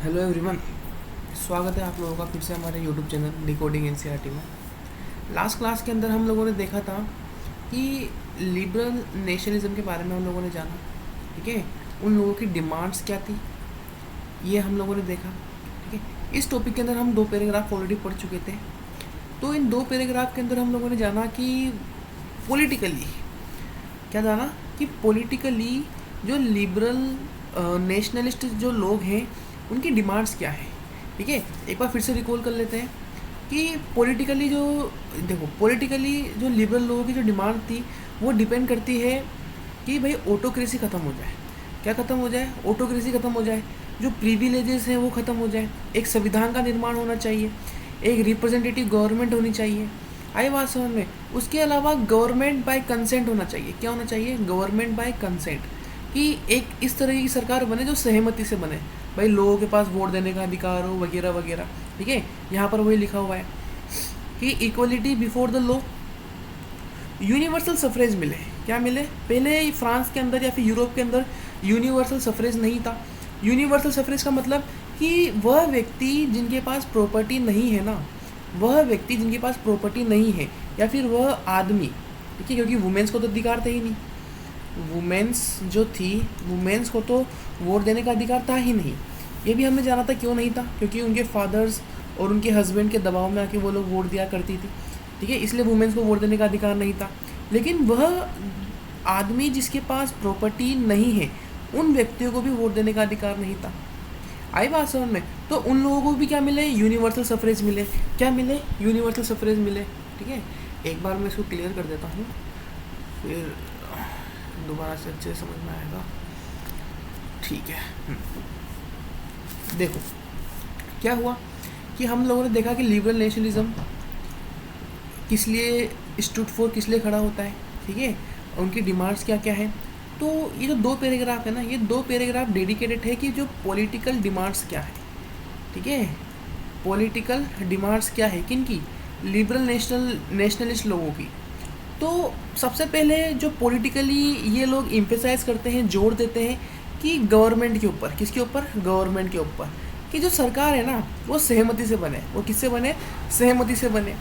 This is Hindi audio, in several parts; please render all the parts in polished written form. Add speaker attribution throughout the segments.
Speaker 1: हेलो एवरीवन, स्वागत है आप लोगों का फिर से हमारे यूट्यूब चैनल डिकोडिंग एनसीईआरटी में। लास्ट क्लास के अंदर हम लोगों ने देखा था कि लिबरल नेशनलिज्म के बारे में हम लोगों ने जाना। ठीक है, उन लोगों की डिमांड्स क्या थी ये हम लोगों ने देखा। ठीक है, इस टॉपिक के अंदर हम 2 पैराग्राफ ऑलरेडी पढ़ चुके थे। तो इन 2 पैराग्राफ के अंदर हम लोगों ने जाना कि पॉलिटिकली क्या जाना कि पॉलिटिकली जो लिबरल नेशनलिस्ट जो लोग हैं उनकी डिमांड्स क्या है। ठीक है, एक बार फिर से रिकॉल कर लेते हैं कि पॉलिटिकली जो लिबरल लोगों की जो डिमांड थी वो डिपेंड करती है कि भाई ऑटोक्रेसी ख़त्म हो जाए। क्या ख़त्म हो जाए? ऑटोक्रेसी ख़त्म हो जाए, जो प्रिविलेजेस हैं वो ख़त्म हो जाए, एक संविधान का निर्माण होना चाहिए, एक रिप्रेजेंटेटिव गवर्नमेंट होनी चाहिए। आई बात समझ में? उसके अलावा गवर्नमेंट बाय कंसेंट होना चाहिए। क्या होना चाहिए? गवर्नमेंट बाय कंसेंट, कि एक इस तरह की सरकार बने जो सहमति से बने, भाई लोगों के पास वोट देने का अधिकार हो वगैरह वगैरह। ठीक है, यहाँ पर वही लिखा हुआ है कि equality before the law, universal suffrage मिले। क्या मिले? पहले फ्रांस के अंदर या फिर यूरोप के अंदर यूनिवर्सल सफरेज नहीं था। यूनिवर्सल सफरेज का मतलब कि वह व्यक्ति जिनके पास प्रॉपर्टी नहीं है ना, वह व्यक्ति जिनके पास प्रॉपर्टी नहीं है, या फिर वह आदमी, ठीक है, क्योंकि वुमेन्स को तो अधिकार था ही नहीं। वुमेन्स जो थी, वुमेन्स को तो वोट देने का अधिकार था ही नहीं। ये भी हमने जाना था क्यों नहीं था, क्योंकि उनके फादर्स और उनके हस्बैंड के दबाव में आके वो लोग वोट दिया करती थी। ठीक है, इसलिए वुमेन्स को वोट देने का अधिकार नहीं था। लेकिन वह आदमी जिसके पास प्रॉपर्टी नहीं है, उन व्यक्तियों को भी वोट देने का अधिकार नहीं था। आई बात समझ में? तो उन लोगों को भी क्या मिले? यूनिवर्सल सफरेज मिले। क्या मिले? यूनिवर्सल सफरेज मिले। ठीक है, एक बार मैं इसको क्लियर कर देता हूँ, फिर दोबारा से अच्छे से समझ में आएगा। ठीक है, देखो क्या हुआ कि हम लोगों ने देखा कि लिबरल नेशनलिज्म किस लिए स्टूड फॉर, किस लिए खड़ा होता है। ठीक है, उनकी डिमांड्स क्या क्या है। तो ये जो 2 पैराग्राफ है ना, ये 2 पैराग्राफ डेडिकेटेड है कि जो पॉलिटिकल डिमांड्स क्या है। ठीक है, पॉलिटिकल डिमांड्स क्या है किनकी? लिबरल नेशनलिस्ट लोगों की। तो सबसे पहले जो पॉलिटिकली ये लोग इम्फेसाइज करते हैं, जोर देते हैं कि गवर्नमेंट के ऊपर, किसके ऊपर? गवर्नमेंट के ऊपर, कि जो सरकार है ना वो सहमति से बने। वो किससे बने? सहमति से बने।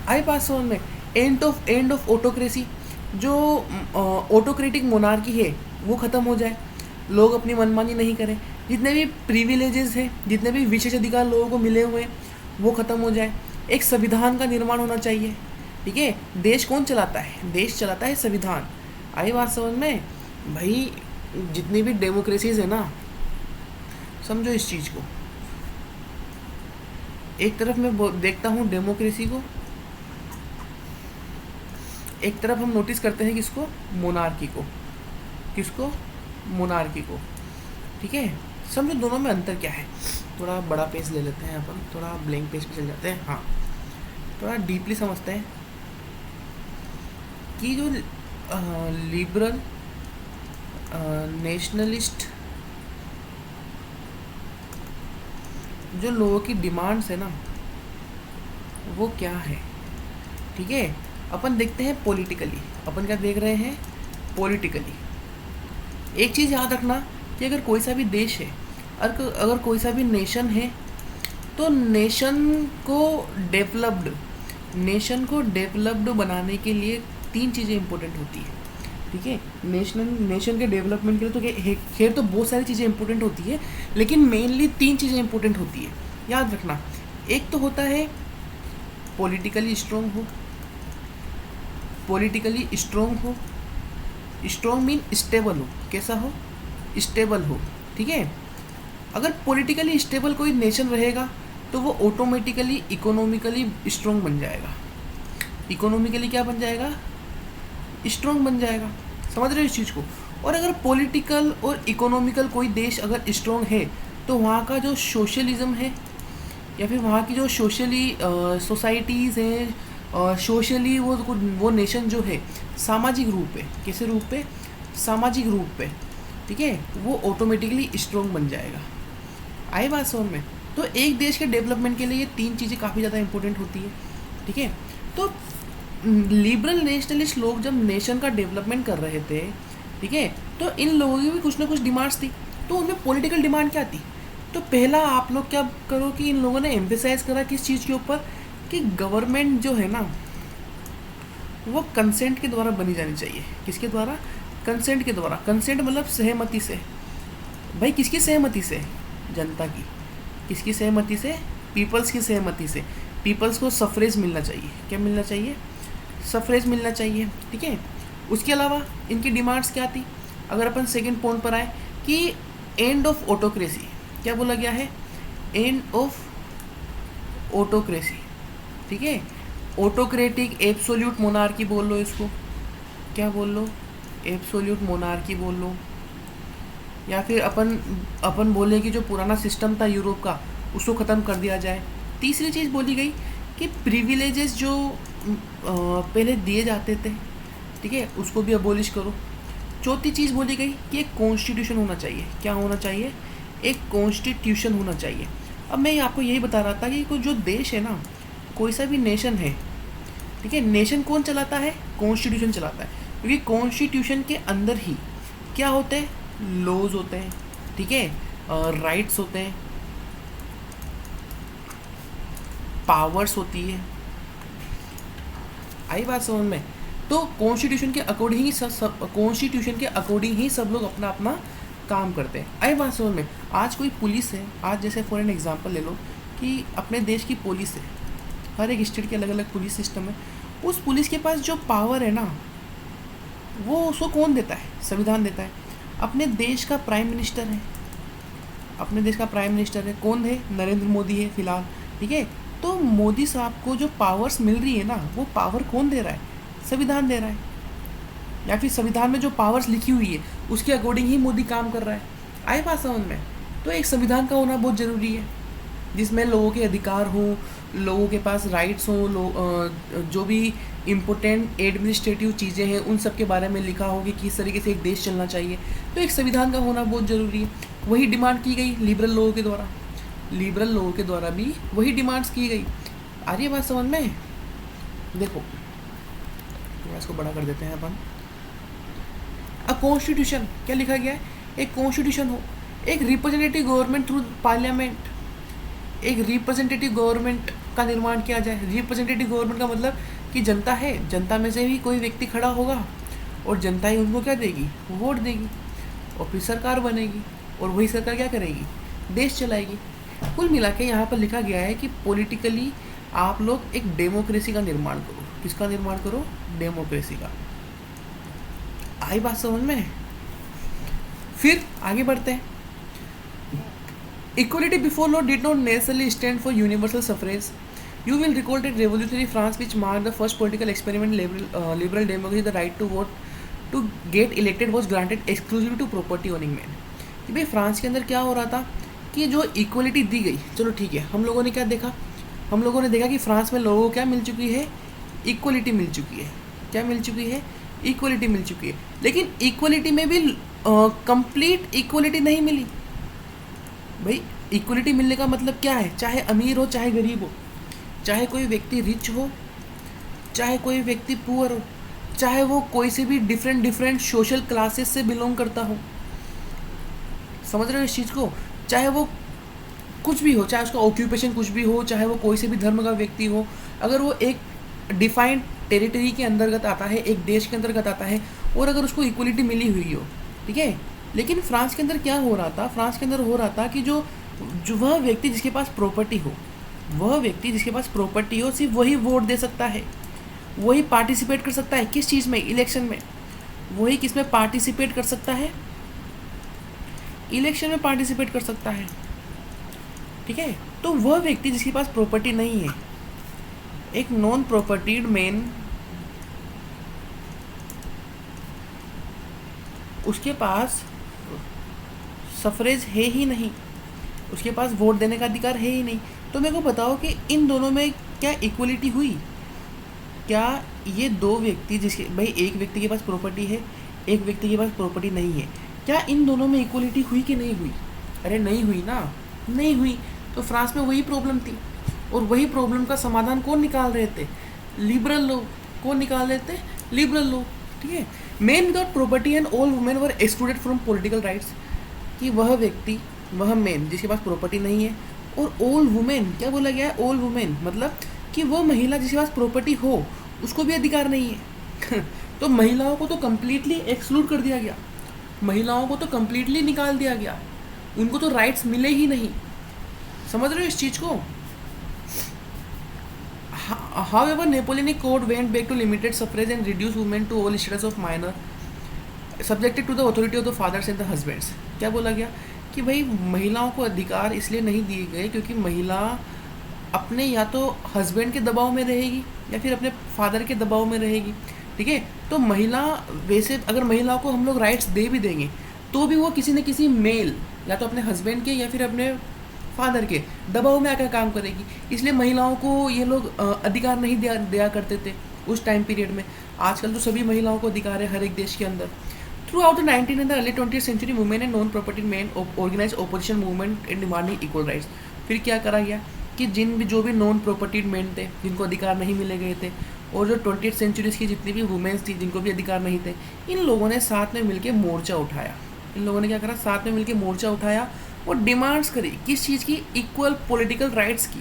Speaker 1: आई बात समझ में? एंड ऑफ ऑटोक्रेसी, जो ऑटोक्रेटिक मोनार्की है वो ख़त्म हो जाए, लोग अपनी मनमानी नहीं करें, जितने भी प्रिविलेजेस हैं, जितने भी विशेष अधिकार लोगों को मिले हुए हैं वो ख़त्म हो जाए, एक संविधान का निर्माण होना चाहिए। ठीक है, देश कौन चलाता है? देश चलाता है संविधान। आई बात समझ में? भाई जितनी भी डेमोक्रेसीज है ना, समझो इस चीज़ को। एक तरफ मैं देखता हूँ डेमोक्रेसी को, एक तरफ हम नोटिस करते हैं किसको? मोनार्की को। किसको? मोनार्की को। ठीक है, समझो दोनों में अंतर क्या है। थोड़ा बड़ा पेज ले लेते हैं अपन, थोड़ा ब्लैंक पेज पे चल जाते हैं। हाँ, थोड़ा डीपली समझते हैं कि जो लिबरल नेशनलिस्ट जो लोगों की डिमांड्स है ना वो क्या है। ठीक है, अपन देखते हैं पॉलिटिकली। अपन क्या देख रहे हैं? पॉलिटिकली। एक चीज़ याद रखना कि अगर कोई सा भी देश है, अगर कोई सा भी नेशन है, तो नेशन को डेवलप्ड बनाने के लिए 3 चीज़ें इंपॉर्टेंट होती है। ठीक है, नेशन के डेवलपमेंट के लिए तो खैर तो बहुत सारी चीज़ें इंपॉर्टेंट होती है, लेकिन मेनली 3 चीज़ें इंपॉर्टेंट होती है, याद रखना। एक तो होता है पॉलिटिकली स्ट्रॉन्ग हो। पॉलिटिकली स्ट्रॉन्ग हो, स्ट्रॉन्ग मीन स्टेबल हो। कैसा हो? स्टेबल हो। ठीक है, अगर पॉलिटिकली स्टेबल कोई नेशन रहेगा तो वो ऑटोमेटिकली इकोनॉमिकली स्ट्रॉन्ग बन जाएगा। इकोनॉमिकली क्या बन जाएगा? स्ट्रॉन्ग बन जाएगा। समझ रहे हो इस चीज़ को? और अगर पॉलिटिकल और इकोनॉमिकल कोई देश अगर स्ट्रॉन्ग है तो वहाँ का जो सोशलिज्म है, या फिर वहाँ की जो सोशली सोसाइटीज़ हैं, सोशली वो नेशन जो है सामाजिक रूप पे, कैसे रूप पे? सामाजिक रूप पे। ठीक है, वो ऑटोमेटिकली स्ट्रॉन्ग बन जाएगा। आई बात समझ में? तो एक देश के डेवलपमेंट के लिए ये 3 चीज़ें काफ़ी ज़्यादा इंपॉर्टेंट होती है। ठीक है, तो लिबरल नेशनलिस्ट लोग जब नेशन का डेवलपमेंट कर रहे थे, ठीक है, तो इन लोगों की भी कुछ ना कुछ डिमांड्स थी। तो उनमें पॉलिटिकल डिमांड क्या थी? तो पहला आप लोग क्या करो कि इन लोगों ने एम्फेसाइज करा किस चीज़ के ऊपर कि गवर्नमेंट जो है ना वो कंसेंट के द्वारा बनी जानी चाहिए। किसके द्वारा? कंसेंट के द्वारा। कंसेंट मतलब सहमति से। भाई किसकी सहमति से? जनता की। किसकी सहमति से? पीपल्स की सहमति से। पीपल्स को सफरेज मिलना चाहिए। क्या मिलना चाहिए? सफरेज मिलना चाहिए। ठीक है। उसके अलावा इनकी डिमांड्स क्या थी? अगर अपन सेकंड पॉइंट पर आए कि एंड ऑफ ऑटोक्रेसी। क्या बोला गया है? End of autocracy. ठीक है। ऑटोक्रेटिक एब्सोल्यूट मोनार्की बोल लो इसको। क्या बोल लो? एब्सोल्यूट मोनार्की बोल लो। या फिर अपन बोले कि जो पुराना सिस्टम था यूरोप का उसको ख़त्म कर दिया जाए। तीसरी चीज़ बोली गई कि प्रिविलेजेस जो पहले दिए जाते थे, ठीक है, उसको भी अबोलिश करो। चौथी चीज़ बोली गई कि एक कॉन्स्टिट्यूशन होना चाहिए। क्या होना चाहिए? एक कॉन्स्टिट्यूशन होना चाहिए। अब मैं आपको यही बता रहा था कि कोई जो देश है ना, कोई सा भी नेशन है, ठीक है, नेशन कौन चलाता है? कॉन्स्टिट्यूशन चलाता है। क्योंकि कॉन्स्टिट्यूशन के अंदर ही क्या होते हैं? लॉज होते हैं, ठीक है, राइट्स होते हैं, पावर्स होती है। आई बात समझ में? तो कॉन्स्टिट्यूशन के अकॉर्डिंग ही कॉन्स्टिट्यूशन के अकॉर्डिंग ही सब लोग अपना अपना काम करते हैं। आई बात समझ में? आज कोई पुलिस है, आज जैसे फॉर एन एग्जांपल ले लो कि अपने देश की पुलिस है, हर एक स्टेट के अलग अलग पुलिस सिस्टम है। उस पुलिस के पास जो पावर है ना, वो उसको कौन देता है? संविधान देता है। अपने देश का प्राइम मिनिस्टर है, अपने देश का प्राइम मिनिस्टर है। कौन है? नरेंद्र मोदी है फिलहाल, ठीक है। तो मोदी साहब को जो पावर्स मिल रही है ना, वो पावर कौन दे रहा है? संविधान दे रहा है। या फिर संविधान में जो पावर्स लिखी हुई है उसके अकॉर्डिंग ही मोदी काम कर रहा है। आए बात समझ में? तो एक संविधान का होना बहुत ज़रूरी है जिसमें लोगों के अधिकार हों, लोगों के पास राइट्स हों, जो भी इम्पोर्टेंट एडमिनिस्ट्रेटिव चीज़ें हैं उन सब के बारे में लिखा हो कि किस तरीके से एक देश चलना चाहिए। तो एक संविधान का होना बहुत ज़रूरी है। वही डिमांड की गई लिबरल लोगों के द्वारा। लिबरल लोगों के द्वारा भी वही डिमांड्स की गई। आ रही है बात समझ में? देखो थोड़ा इसको बड़ा कर देते हैं अपन। अ कॉन्स्टिट्यूशन, क्या लिखा गया है? एक कॉन्स्टिट्यूशन हो, एक रिप्रेजेंटेटिव गवर्नमेंट थ्रू पार्लियामेंट, एक रिप्रेजेंटेटिव गवर्नमेंट का निर्माण किया जाए। रिप्रेजेंटेटिव गवर्नमेंट का मतलब कि जनता है, जनता में से भी कोई व्यक्ति खड़ा होगा और जनता ही उनको क्या देगी? वोट देगी, और फिर सरकार बनेगी, और वही सरकार क्या करेगी? देश चलाएगी। कुल मिला के यहाँ पर लिखा गया है कि पॉलिटिकली आप लोग एक डेमोक्रेसी का निर्माण करो। किसका निर्माण करो? डेमोक्रेसी का। आई बात समझ में? फिर आगे बढ़ते हैं। Equality before law did not necessarily stand for universal suffrage. You will recall that revolutionary France, which marked the first political experiment in liberal democracy, the right to vote to get elected was granted exclusively to property owning men. कि भाई फ्रांस के अंदर क्या हो रहा था कि जो इक्वलिटी दी गई, चलो ठीक है, हम लोगों ने क्या देखा? हम लोगों ने देखा कि फ्रांस में लोगों को क्या मिल चुकी है? इक्वलिटी मिल चुकी है। क्या मिल चुकी है? इक्वलिटी मिल चुकी है। लेकिन इक्वलिटी में भी कंप्लीट इक्वलिटी नहीं मिली। भाई इक्वलिटी मिलने का मतलब क्या है? चाहे अमीर हो चाहे गरीब हो, चाहे कोई व्यक्ति रिच हो चाहे कोई व्यक्ति पुअर हो, चाहे वो कोई से भी डिफरेंट सोशल क्लासेस से बिलोंग करता हो, समझ रहे हो इस चीज़ को? चाहे वो कुछ भी हो, चाहे उसका ऑक्यूपेशन कुछ भी हो, चाहे वो कोई से भी धर्म का व्यक्ति हो, अगर वो एक डिफाइंड टेरिटरी के अंतर्गत आता है, एक देश के अंतर्गत आता है, और अगर उसको इक्वलिटी मिली हुई हो, ठीक है। लेकिन फ्रांस के अंदर क्या हो रहा था? फ्रांस के अंदर हो रहा था कि जो वह व्यक्ति जिसके पास प्रॉपर्टी हो, वह व्यक्ति जिसके पास प्रॉपर्टी हो, सिर्फ वही वोट दे सकता है, वही पार्टिसिपेट कर सकता है। किस चीज़ में? इलेक्शन में। वही किस में पार्टिसिपेट कर सकता है? इलेक्शन में पार्टिसिपेट कर सकता है, ठीक है। तो वह व्यक्ति जिसके पास प्रॉपर्टी नहीं है, एक नॉन प्रॉपर्टीड मैन, उसके पास सफरेज है ही नहीं, उसके पास वोट देने का अधिकार है ही नहीं। तो मेरे को बताओ कि इन दोनों में क्या इक्वलिटी हुई? क्या ये दो व्यक्ति जिसके, भाई एक व्यक्ति के पास प्रॉपर्टी है, एक व्यक्ति के पास प्रॉपर्टी नहीं है, क्या इन दोनों में इक्वलिटी हुई कि नहीं हुई? अरे नहीं हुई ना, नहीं हुई। तो फ्रांस में वही प्रॉब्लम थी, और वही प्रॉब्लम का समाधान कौन निकाल रहे थे? लिबरल लोग। कौन निकाल रहे थे? लिबरल लोग, ठीक है। Main without property and all women were excluded from political rights, कि वह व्यक्ति वह मैन जिसके पास प्रॉपर्टी नहीं है, और ओल्ड वुमेन, क्या बोला गया है, ओल्ड वुमेन मतलब कि वो महिला जिसके पास प्रॉपर्टी हो उसको भी अधिकार नहीं है। तो महिलाओं को तो कम्प्लीटली एक्सक्लूड कर दिया गया, महिलाओं को तो कम्प्लीटली निकाल दिया गया, उनको तो राइट्स मिले ही नहीं। समझ रहे हो इस चीज़ को? However, Napoleonic Code went back to limited suffrage and reduced women to all status of minor, subjected to the authority of the fathers and the husbands। क्या बोला गया कि भाई महिलाओं को अधिकार इसलिए नहीं दिए गए क्योंकि महिला अपने या तो हस्बैंड के दबाव में रहेगी या फिर अपने फादर के दबाव में रहेगी, ठीक है। तो महिला वैसे अगर महिलाओं को हम लोग राइट्स दे भी देंगे तो भी वो किसी न किसी मेल या तो अपने हस्बैंड के या फिर अपने फादर के दबाव में आकर काम करेगी, इसलिए महिलाओं को ये लोग अधिकार नहीं दिया करते थे उस टाइम पीरियड में। आजकल तो सभी महिलाओं को अधिकार है हर एक देश के अंदर। Throughout the 19th and early 20th century women and non property men organise opposition movement in demanding equal rights. फिर क्या करा गया कि जो भी नॉन प्रॉपर्टी मैन थे जिनको अधिकार नहीं मिले गए थे, और जो 20th सेंचुरीज़ की जितनी भी वुमेन्स थी जिनको भी अधिकार नहीं थे, इन लोगों ने साथ में मिलकर मोर्चा उठाया। इन लोगों ने क्या करा, साथ में मिलकर मोर्चा उठाया और डिमांड्स करी किस चीज़ की, इक्वल पॉलिटिकल राइट्स की।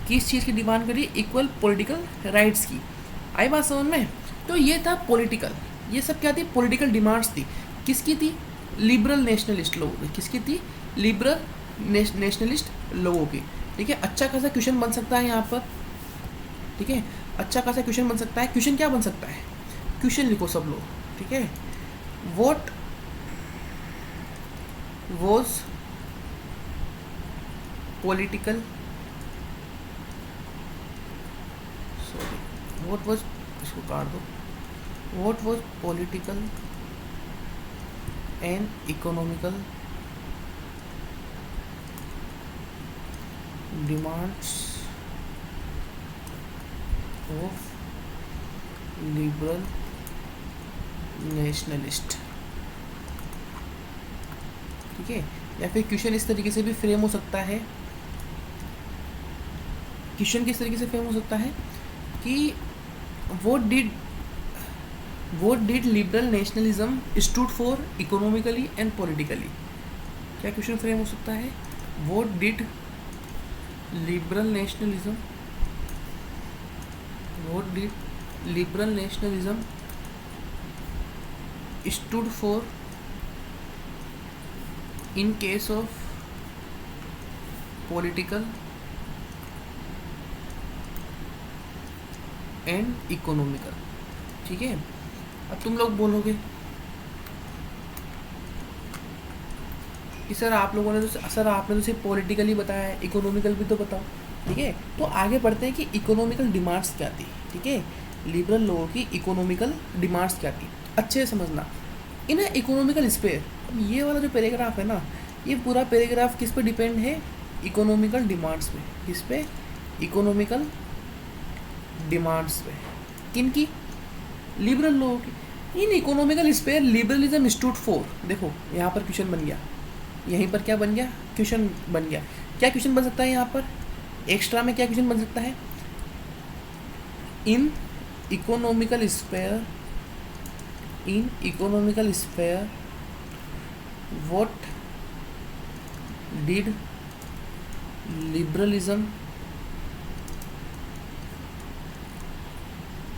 Speaker 1: किस चीज़ की डिमांड करी, इक्वल पॉलिटिकल राइट्स की। आई बात समझ में? तो ये था पॉलिटिकल, ये सब क्या थी, पॉलिटिकल डिमांड्स थी। किसकी थी, लिबरल नेशनलिस्ट लोगों की। किसकी थी, लिबरल नेशनलिस्ट लोगों की, ठीक है। अच्छा खासा क्वेश्चन बन सकता है यहाँ पर, ठीक है, अच्छा खासा क्वेश्चन बन सकता है। क्वेश्चन क्या बन सकता है, क्वेश्चन लिखो सब लोग, ठीक है। What was political, sorry, what was, इसको काट दो, what was political and economical demands of liberal nationalist, ठीक है। या फिर क्वेश्चन इस तरीके से भी फ्रेम हो सकता है, क्वेश्चन किस तरीके से फ्रेम हो सकता है कि what did liberal nationalism stood for economically and politically. क्या क्वेश्चन फ्रेम हो सकता है, what did liberal nationalism, what did liberal nationalism stood for in case of political and economical, ठीक है। अब तुम लोग बोलोगे कि सर आप लोगों ने तो, सर आपने तो सिर्फ पॉलिटिकल ही बताया है, इकोनॉमिकल भी तो बताओ, ठीक है। तो आगे बढ़ते हैं कि इकोनॉमिकल डिमांड्स क्या थी, ठीक है। लिबरल लोगों की इकोनॉमिकल डिमांड्स क्या थी, अच्छे से समझना। इन इकोनॉमिकल स्पेयर, अब ये वाला जो पैराग्राफ है ना, ये पूरा पैराग्राफ किस पे डिपेंड है, इकोनॉमिकल डिमांड्स पे। किस पे, इकोनॉमिकल डिमांड्स पे। किन की, लिबरल लोगों की। In economical sphere liberalism stood for, देखो यहाँ पर क्वेश्चन बन गया, यहीं पर क्या बन गया, क्वेश्चन बन गया। क्या क्वेश्चन बन सकता है यहाँ पर, एक्स्ट्रा में क्या क्वेश्चन बन सकता है, in economical sphere, in economical sphere what did liberalism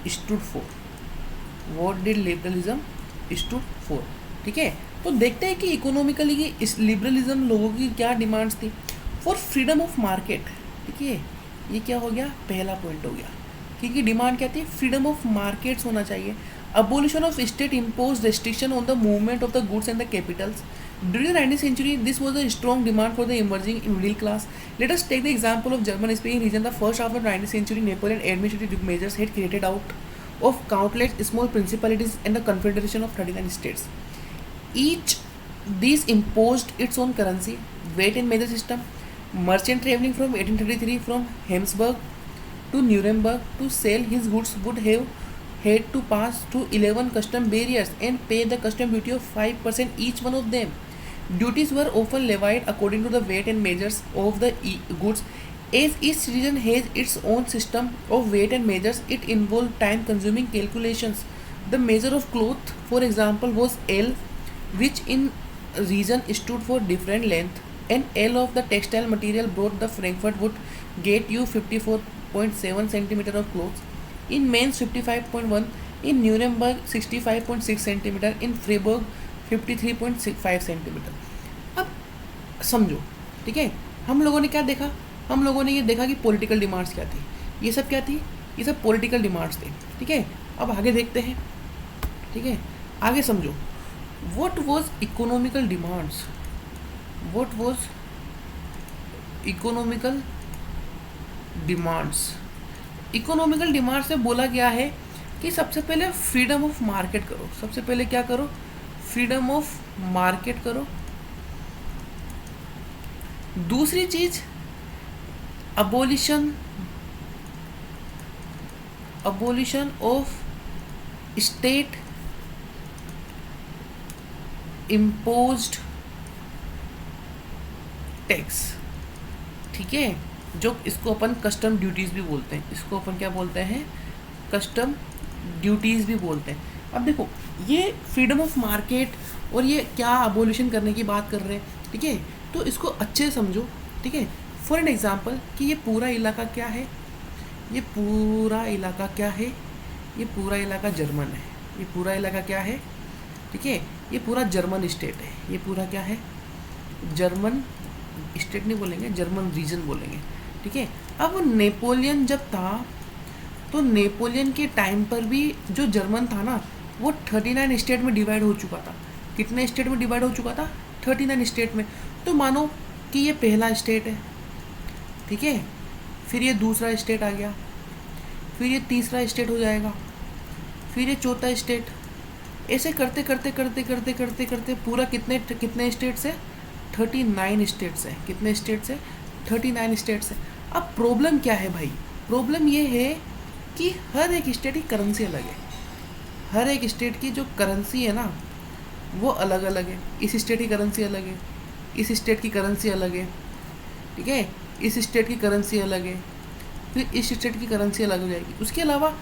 Speaker 1: stood for, what did liberalism stood for, ठीक है। तो देखते हैं कि इकोनॉमिकली की इस लिबरलिज्म लोगों की क्या डिमांड्स थी। फॉर फ्रीडम ऑफ मार्केट, ठीक है, ये क्या हो गया, पहला पॉइंट हो गया। क्योंकि डिमांड क्या थी, फ्रीडम ऑफ मार्केट्स होना चाहिए। Abolition of state impose restriction on the movement of the goods and the Capitals. During the 19th century, this was a strong demand for the emerging middle class. Let us take the example of German-speaking region. The first half of the 19th century, Napoleon administrative measures had created out of countless small principalities and the confederation of 39 states. Each these imposed its own currency, weight and measure system. Merchant traveling from 1833 from Habsburg to Nuremberg to sell his goods would have had to pass through 11 custom barriers and pay the custom duty of 5% each one of them. Duties were often levied according to the weight and measures of the goods. As each region has its own system of weight and measures, it involved time-consuming calculations. The measure of cloth, for example, was L, which in region stood for different length. An L of the textile material brought the Frankfurt would get you 54.7 centimeter of clothes. In Mainz 55.1, in Nuremberg 65.6 centimeter, in Freiburg 53.5 centimetre. अब समझो, ठीक है, हम लोगों ने क्या देखा? हम लोगों ने ये देखा कि पॉलिटिकल डिमांड्स क्या थी. ये सब क्या थी? ये सब पॉलिटिकल डिमांड्स थे. ठीक है, अब आगे देखते हैं. ठीक है, आगे समझो. What was economical demands? What was economical demands? Economical demands में बोला गया है कि सबसे पहले फ्रीडम ऑफ मार्केट करो. सबसे पहले क्या करो? फ्रीडम ऑफ मार्केट करो. दूसरी चीज abolition of state imposed tax. ठीक है, जो इसको अपन कस्टम ड्यूटीज़ भी बोलते हैं. इसको अपन क्या बोलते हैं? कस्टम ड्यूटीज़ भी बोलते हैं. अब देखो, ये फ्रीडम ऑफ मार्केट और ये क्या अबोलिशन करने की बात कर रहे हैं. ठीक है, तो इसको अच्छे से समझो. ठीक है, फॉर एन एग्जांपल कि ये पूरा इलाका क्या है? ये पूरा इलाका क्या है? ये पूरा इलाका जर्मन है. ये पूरा इलाका क्या है? ठीक है, ये पूरा जर्मन स्टेट है. ये पूरा क्या है? जर्मन स्टेट नहीं बोलेंगे, जर्मन रीजन बोलेंगे. ठीक है, अब नेपोलियन जब था तो नेपोलियन के टाइम पर भी जो जर्मन था ना, वो 39 स्टेट में डिवाइड हो चुका था. कितने स्टेट में डिवाइड हो चुका था? 39 स्टेट में. तो मानो कि ये पहला स्टेट है. ठीक है, फिर ये दूसरा स्टेट आ गया, फिर ये तीसरा स्टेट हो जाएगा, फिर ये चौथा स्टेट. ऐसे करते करते करते करते करते करते पूरा कितने स्टेट्स है? 39 स्टेट्स है. कितने स्टेट्स है? 39 स्टेट्स है. अब प्रॉब्लम क्या है भाई? प्रॉब्लम ये है कि हर एक स्टेट की करेंसी अलग है. हर एक स्टेट की जो करेंसी है ना, वो अलग अलग है. इस स्टेट की करेंसी अलग है, इस स्टेट की करेंसी अलग है. ठीक है, इस स्टेट की करेंसी अलग है, फिर इस स्टेट की करेंसी अलग हो जाएगी. उसके अलावा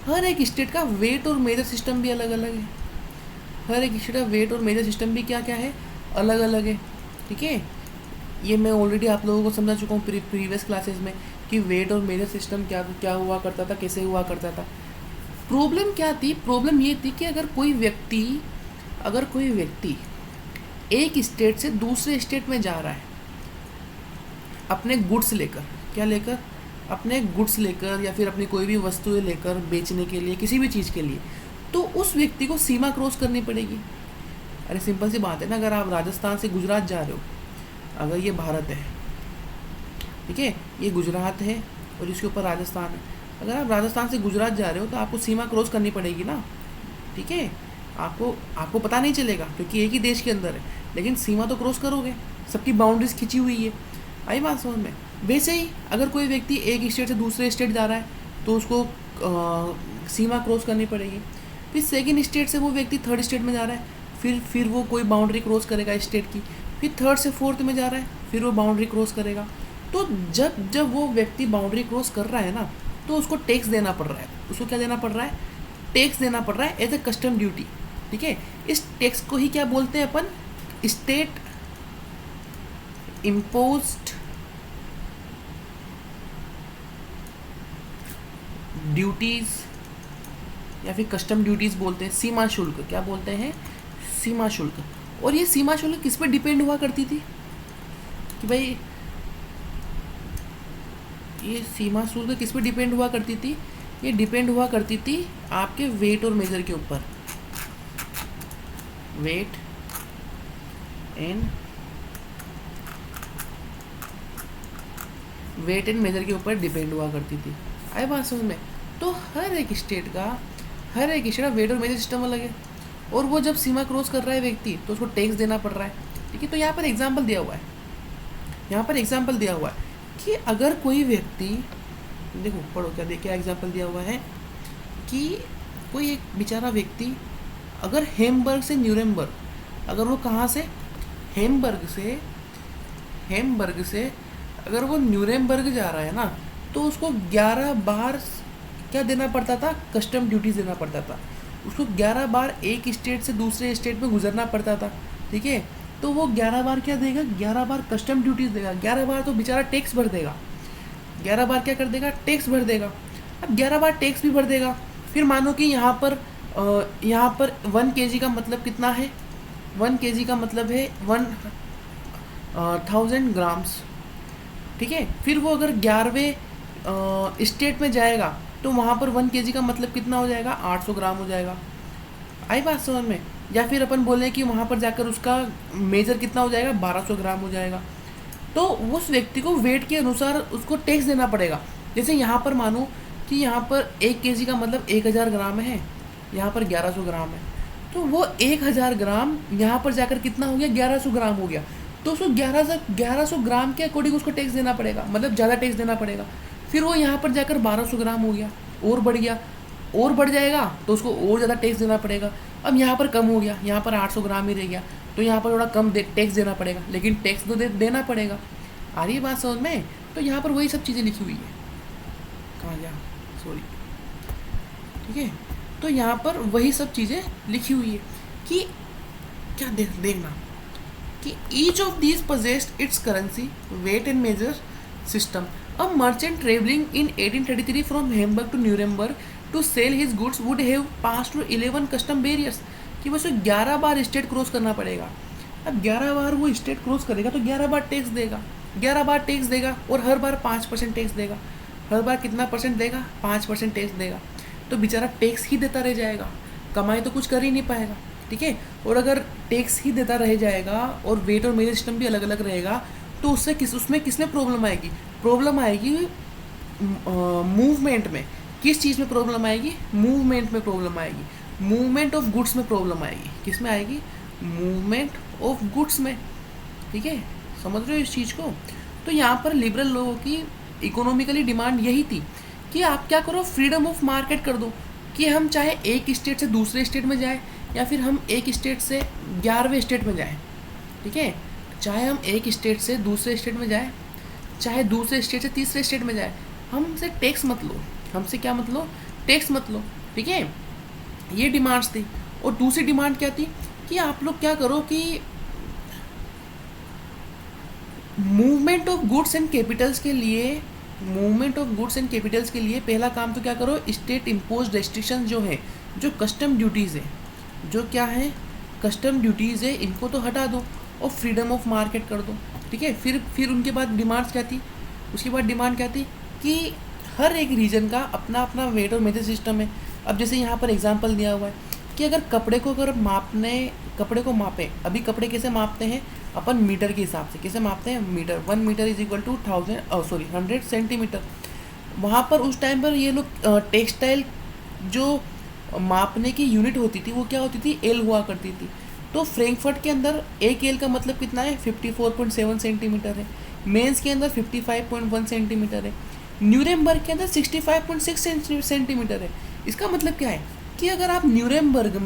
Speaker 1: हर एक स्टेट का वेट और मेजर सिस्टम भी अलग अलग है. हर एक स्टेट का वेट और मेजर सिस्टम भी क्या क्या है? अलग अलग है. ठीक है, ये मैं ऑलरेडी आप लोगों को समझा चुका हूँ प्रीवियस क्लासेस में कि वेट और मेजर सिस्टम क्या क्या हुआ करता था, कैसे हुआ करता था. प्रॉब्लम क्या थी? प्रॉब्लम ये थी कि अगर कोई व्यक्ति एक स्टेट से दूसरे स्टेट में जा रहा है अपने गुड्स लेकर, क्या लेकर? अपने गुड्स लेकर, या फिर अपनी कोई भी वस्तुएं लेकर बेचने के लिए, किसी भी चीज़ के लिए, तो उस व्यक्ति को सीमा क्रॉस करनी पड़ेगी. अरे सिंपल सी बात है ना, अगर आप राजस्थान से गुजरात जा रहे हो, अगर ये भारत है, ठीक है, ये गुजरात है और इसके ऊपर राजस्थान है. अगर आप राजस्थान से गुजरात जा रहे हो तो आपको सीमा क्रॉस करनी पड़ेगी ना. ठीक है, आपको पता नहीं चलेगा क्योंकि एक ही देश के अंदर है, लेकिन सीमा तो क्रॉस करोगे. सबकी बाउंड्रीज खिंची हुई है. आई बात समझ में? वैसे ही अगर कोई व्यक्ति एक स्टेट से दूसरे स्टेट जा रहा है तो उसको सीमा क्रॉस करनी पड़ेगी. फिर सेकेंड स्टेट से वो व्यक्ति थर्ड स्टेट में जा रहा है, फिर वो कोई बाउंड्री क्रॉस करेगा स्टेट की. फिर थर्ड से फोर्थ में जा रहा है, फिर वो बाउंड्री क्रॉस करेगा. तो जब वो व्यक्ति बाउंड्री क्रॉस कर रहा है ना, तो उसको टैक्स देना पड़ रहा है. उसको क्या देना पड़ रहा है? टैक्स देना पड़ रहा है एज ए कस्टम ड्यूटी. ठीक है, इस टैक्स को ही क्या बोलते हैं अपन? स्टेट इम्पोज्ड ड्यूटीज या फिर कस्टम ड्यूटीज बोलते हैं. सीमा शुल्क क्या बोलते हैं? सीमा शुल्क. और ये सीमा शुल्क किस पे डिपेंड हुआ करती थी कि भाई ये सीमा शुल्क किस पे डिपेंड हुआ करती थी? ये डिपेंड हुआ करती थी आपके वेट और मेजर के ऊपर. वेट एंड मेजर के ऊपर डिपेंड हुआ करती थी. आई बात समझ में? तो हर एक स्टेट का वेट और मेजर सिस्टम अलग है. और वो जब सीमा क्रॉस कर रहा है व्यक्ति तो उसको टैक्स देना पड़ रहा है. ठीक है, तो यहाँ पर एग्जांपल दिया हुआ है कि अगर कोई व्यक्ति, देखो पढ़ो क्या एग्जांपल दिया हुआ है कि कोई एक बेचारा व्यक्ति अगर हेमबर्ग से न्यूरेमबर्ग, अगर वो कहाँ से? हेमबर्ग से अगर वो न्यूरेमबर्ग जा रहा है ना, तो उसको 11 बार क्या देना पड़ता था? कस्टम ड्यूटीज देना पड़ता था. उसको 11 बार एक स्टेट से दूसरे स्टेट में गुजरना पड़ता था. ठीक है, तो वो 11 बार क्या देगा, 11 बार कस्टम ड्यूटीज़ देगा, 11 बार तो बेचारा टैक्स भर देगा, 11 बार क्या कर देगा, टैक्स भर देगा। अब 11 बार टैक्स भी भर देगा, फिर मानो कि यहाँ पर 1 kg का मतलब कितना है, 1 kg का मतलब है 1000 ग्राम्स, ठीक है। फिर वो अगर 11वें स्टेट में जाएगा तो वहाँ पर 1 kg का मतलब कितना हो जाएगा, 800 ग्राम हो जाएगा। आई बात समझ में? या फिर अपन बोलें कि वहाँ पर जाकर उसका मेजर कितना हो जाएगा, 1200 ग्राम हो जाएगा। तो उस व्यक्ति को वेट के अनुसार उसको टैक्स देना पड़ेगा। जैसे यहाँ पर मानो कि यहाँ पर 1 kg का मतलब 1000 ग्राम है, यहाँ पर 1100 ग्राम है, तो वो 1000 ग्राम यहाँ पर जाकर कितना हो गया, 1100 ग्राम हो गया। तो उसको 1100 ग्राम के अकॉर्डिंग उसको टैक्स देना पड़ेगा, मतलब ज़्यादा टैक्स देना पड़ेगा। फिर वो यहाँ पर जाकर 1200 ग्राम हो गया, और बढ़ गया, और बढ़ जाएगा तो उसको और ज़्यादा टैक्स देना पड़ेगा। अब यहाँ पर कम हो गया, यहाँ पर 800 ग्राम ही रह गया, तो यहाँ पर थोड़ा कम टैक्स देना पड़ेगा, लेकिन टैक्स तो देना पड़ेगा। आ रही है बात समझ में? तो यहाँ पर वही सब चीज़ें लिखी हुई है, कहाँ गया, सॉरी, ठीक है। तो यहाँ पर वही सब चीज़ें लिखी हुई है कि क्या देखना कि each of these possessed its currency, weight and measure system. A merchant travelling in 1833 from Hamburg to Nuremberg to sell his goods would have pass through 11 custom barriers, कि बस 11 बार स्टेट क्रॉस करना पड़ेगा। अब 11 बार वो स्टेट क्रॉस करेगा तो 11 बार टैक्स देगा, 11 बार टैक्स देगा, और हर बार 5% टैक्स देगा। हर बार कितना परसेंट देगा, 5% टैक्स देगा। तो बेचारा टैक्स ही देता रह जाएगा, कमाई तो कुछ कर ही नहीं पाएगा, ठीक है। और अगर टैक्स ही देता रह जाएगा और वेट और मेजर सिस्टम भी अलग अलग रहेगा, तो उसमें किसमें प्रॉब्लम आएगी, प्रॉब्लम आएगी मूवमेंट में। किस चीज़ में प्रॉब्लम आएगी, मूवमेंट में प्रॉब्लम आएगी, मूवमेंट ऑफ गुड्स में प्रॉब्लम आएगी। किस में आएगी, मूवमेंट ऑफ गुड्स में, ठीक है। समझ रहे हो इस चीज़ को? तो यहाँ पर लिबरल लोगों की इकोनॉमिकली डिमांड यही थी कि आप क्या करो, फ्रीडम ऑफ मार्केट कर दो, कि हम चाहे एक स्टेट से दूसरे स्टेट में जाएं, या फिर हम एक स्टेट से 11वें स्टेट में जाएं, ठीक है। चाहे हम एक स्टेट से दूसरे स्टेट में जाएं, चाहे दूसरे स्टेट से तीसरे स्टेट में जाएं, हमसे टैक्स मत लो, हमसे क्या मत लो, टैक्स मत लो, ठीक है। ये डिमांड्स थी। और दूसरी डिमांड क्या थी कि आप लोग क्या करो कि movement of goods and Capitals के लिए, movement of goods and Capitals के लिए पहला काम तो क्या करो, स्टेट इम्पोज रेस्ट्रिक्शन जो है, जो कस्टम ड्यूटीज़ है, जो क्या है, कस्टम ड्यूटीज़ है, इनको तो हटा दो और फ्रीडम ऑफ मार्केट कर दो, ठीक है। फिर उनके बाद डिमांड्स क्या थी, उसके बाद डिमांड क्या थी कि हर एक रीजन का अपना अपना वेट और मेजर सिस्टम है। अब जैसे यहाँ पर एग्जांपल दिया हुआ है कि अगर कपड़े को मापें, अभी कपड़े कैसे मापते हैं अपन, मीटर के हिसाब से कैसे मापते हैं, metre, 1 metre is equal to 100 centimetre. वहाँ पर उस टाइम पर ये लोग टेक्सटाइल जो मापने की यूनिट होती थी वो क्या होती थी, एल हुआ करती थी। तो फ्रैंकफर्ट के अंदर एक एल का मतलब कितना है, 54.7 सेंटीमीटर है। मेंस के अंदर 55.1 सेंटीमीटर है। न्यूरेमबर्ग के अंदर 65.6 सेंटीमीटर है। इसका मतलब क्या है कि अगर आप न्यूरेमबर्ग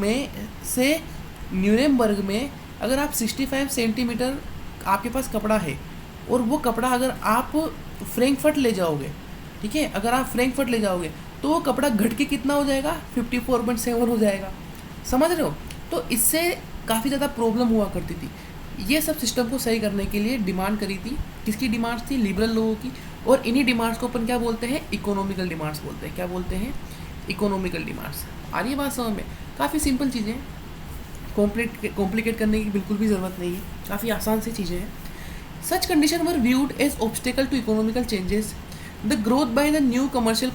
Speaker 1: में अगर आप 65 सेंटीमीटर आपके पास कपड़ा है, और वो कपड़ा अगर आप फ्रैंकफर्ट ले जाओगे, ठीक है, अगर आप फ्रैंकफर्ट ले जाओगे तो वो कपड़ा घट के कितना हो जाएगा, 54.7 हो जाएगा। समझ रहे हो? तो इससे काफ़ी ज़्यादा प्रॉब्लम हुआ करती थी। ये सब सिस्टम को सही करने के लिए डिमांड करी थी। किसकी डिमांड्स थी, लिबरल लोगों की। और इन्हीं डिमांड्स को अपन क्या बोलते हैं, इकोनॉमिकल डिमांड्स बोलते हैं। क्या बोलते हैं, इकोनॉमिकल डिमांड्स। आ रही है बात समझ में? काफ़ी सिंपल चीज़ें, कॉम्प्लिकेट करने की बिल्कुल भी ज़रूरत नहीं है, काफ़ी आसान सी चीज़ें हैं। Such condition were viewed as obstacle to economical changes, the growth by the new commercial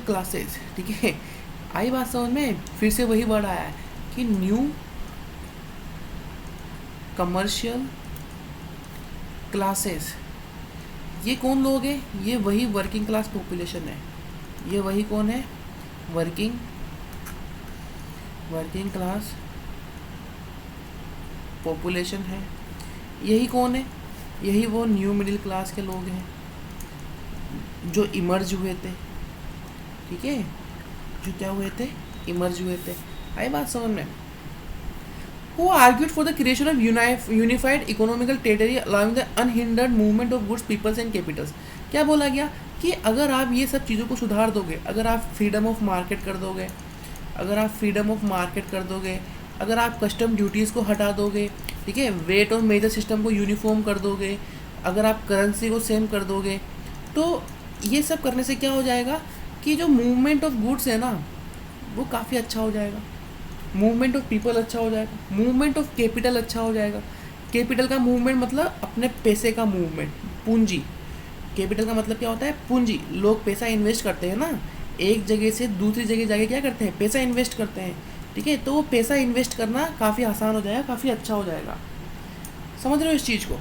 Speaker 1: classes, ठीक है। आई बात समझ में? फिर से वही वर्ड आया है कि न्यू कमर्शियल क्लासेस। ये कौन लोग हैं, ये वही वर्किंग क्लास पॉपुलेशन है। ये वही कौन है, वर्किंग क्लास पॉपुलेशन है। यही कौन है, यही वो न्यू मिडिल क्लास के लोग हैं जो इमर्ज हुए थे, ठीक है, जो क्या हुए थे, इमर्ज हुए थे। आई बात समझ में? Who argued for the creation of unified economical territory allowing the unhindered movement of goods, peoples and capitals। क्या बोला गया कि अगर आप ये सब चीज़ों को सुधार दोगे, अगर आप फ्रीडम ऑफ मार्केट कर दोगे, अगर आप कस्टम ड्यूटीज़ को हटा दोगे, ठीक है, वेट और मेजर सिस्टम को यूनिफॉर्म कर दोगे, अगर आप करेंसी को सेम कर दोगे, तो ये सब करने से क्या हो जाएगा कि जो मूवमेंट ऑफ गुड्स है ना वो काफ़ी अच्छा हो जाएगा, मूवमेंट ऑफ पीपल अच्छा हो जाएगा, मूवमेंट ऑफ कैपिटल अच्छा हो जाएगा। कैपिटल का मूवमेंट मतलब अपने पैसे का मूवमेंट, पूंजी। कैपिटल का मतलब क्या होता है? पूंजी। लोग पैसा इन्वेस्ट करते हैं ना, एक जगह से दूसरी जगह जाके क्या करते हैं? पैसा इन्वेस्ट करते हैं, ठीक है। तो वो पैसा इन्वेस्ट करना काफ़ी आसान हो जाएगा, काफ़ी अच्छा हो जाएगा। समझ रहे हो इस चीज़ को?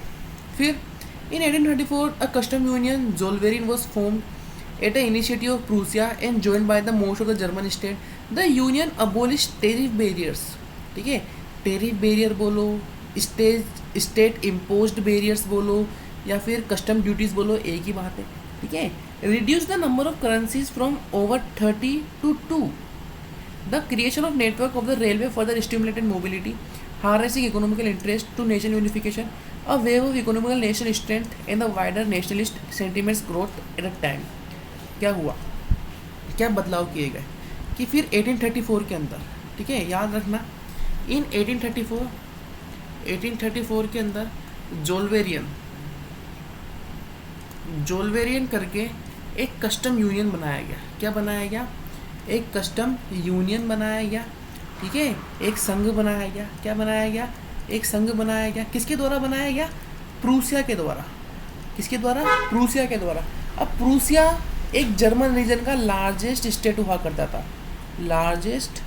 Speaker 1: फिर in 1834 a custom union Zollverein was formed at a initiative of Prussia and joined by the most of the German state. The union abolish tariff barriers, ठीक है, टेरिफ बैरियर बोलो, स्टेट इम्पोज्ड बैरियर्स बोलो, या फिर कस्टम ड्यूटीज़ बोलो, एक ही बात है, ठीक है। Reduce the number of currencies from over 30 to 2। The creation of network of the railway further stimulated mobility, harnessing economical interest to nation unification, a wave of economical national strength and the wider nationalist sentiments growth at a time। क्या हुआ, क्या बदलाव किए गए कि फिर 1834 के अंदर, ठीक है, याद रखना, इन 1834 के अंदर जोल्वेरियन करके एक कस्टम यूनियन बनाया गया। क्या बनाया गया? एक कस्टम यूनियन बनाया गया, ठीक है, एक संघ बनाया गया। क्या बनाया गया? एक संघ बनाया गया। किसके द्वारा बनाया गया? प्रूसिया के द्वारा। किसके द्वारा? प्रूसिया के द्वारा। अब प्रूसिया एक जर्मन रीजन का लार्जेस्ट स्टेट हुआ करता था, largest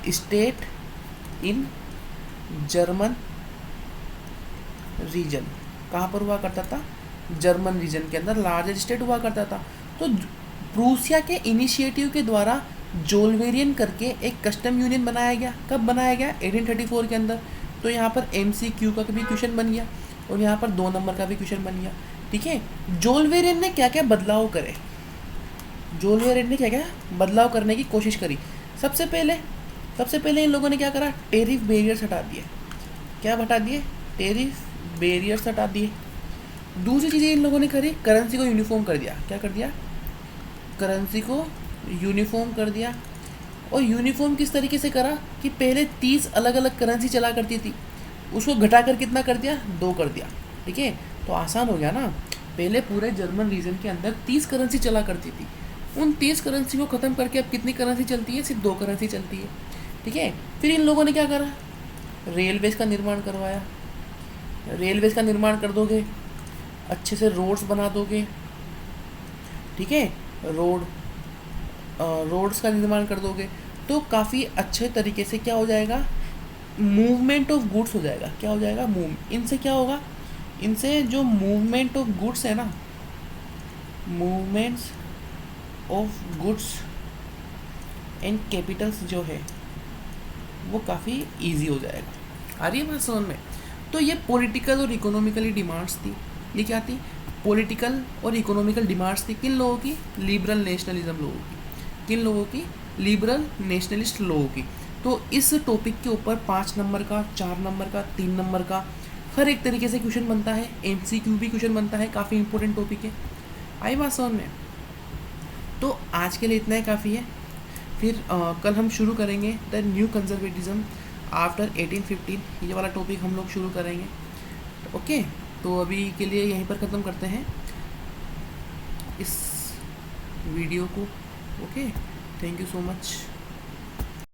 Speaker 1: state in German region. कहाँ पर हुआ करता था? जर्मन रीजन के अंदर लार्जेस्ट स्टेट हुआ करता था। तो प्रूसिया के इनिशिएटिव के द्वारा जोल्वेरियन करके एक कस्टम यूनियन बनाया गया। कब बनाया गया? 1834 के अंदर। तो यहाँ पर MCQ का भी क्वेश्चन बन गया और यहाँ पर 2 नंबर का भी क्वेश्चन बन गया, ठीक है। जोल्वेरियन ने क्या क्या बदलाव करे? जोल्वेरियन ने क्या क्या बदलाव करने की कोशिश करी? सबसे पहले इन लोगों ने क्या करा? टेरिफ बैरियर्स हटा दिए। क्या हटा दिए? टेरिफ बैरियर्स हटा दिए। दूसरी चीज़ें इन लोगों ने करी, करेंसी को यूनिफॉर्म कर दिया। क्या कर दिया? करेंसी को यूनिफॉर्म कर दिया। और यूनिफॉर्म किस तरीके से करा कि पहले 30 अलग अलग करेंसी चला करती थी, उसको घटाकर कितना कर दिया? 2 कर दिया, ठीक है। तो आसान हो गया ना। पहले पूरे जर्मन रीजन के अंदर 30 करेंसी चला करती थी, उन 30 करेंसी को ख़त्म करके अब कितनी करेंसी चलती है? सिर्फ 2 करेंसी चलती है, ठीक है। फिर इन लोगों ने क्या करा? रेलवेज़ का निर्माण करवाया। रेलवेज़ का निर्माण कर दोगे, अच्छे से रोड्स बना दोगे, ठीक है, रोड्स का निर्माण कर दोगे तो काफ़ी अच्छे तरीके से क्या हो जाएगा? मूवमेंट ऑफ गुड्स हो जाएगा। क्या हो जाएगा? इनसे क्या होगा? इनसे जो मूवमेंट ऑफ गुड्स है ना, movements of goods and Capitals जो है वो काफ़ी इजी हो जाएगा। आ रही है बात समझ में? तो ये पॉलिटिकल और इकोनॉमिकली डिमांड्स थी। ये क्या थी? पॉलिटिकल और इकोनॉमिकल डिमांड्स थी। किन लोगों की? लिबरल नेशनलिज्म लोगों की। किन लोगों की? लिबरल नेशनलिस्ट लोगों की। तो इस टॉपिक के ऊपर 5 नंबर का, 4 नंबर का, 3 नंबर का हर एक तरीके से क्वेश्चन बनता है। MCQ भी क्वेश्चन बनता है, काफ़ी इंपॉर्टेंट टॉपिक है। आई बात समझ में? तो आज के लिए इतना ही काफ़ी है। फिर कल हम शुरू करेंगे द न्यू कंजर्वेटिज्म आफ्टर 1815। ये वाला टॉपिक हम लोग शुरू करेंगे, ओके। तो अभी के लिए यहीं पर ख़त्म करते हैं इस वीडियो को, okay. Thank you so much.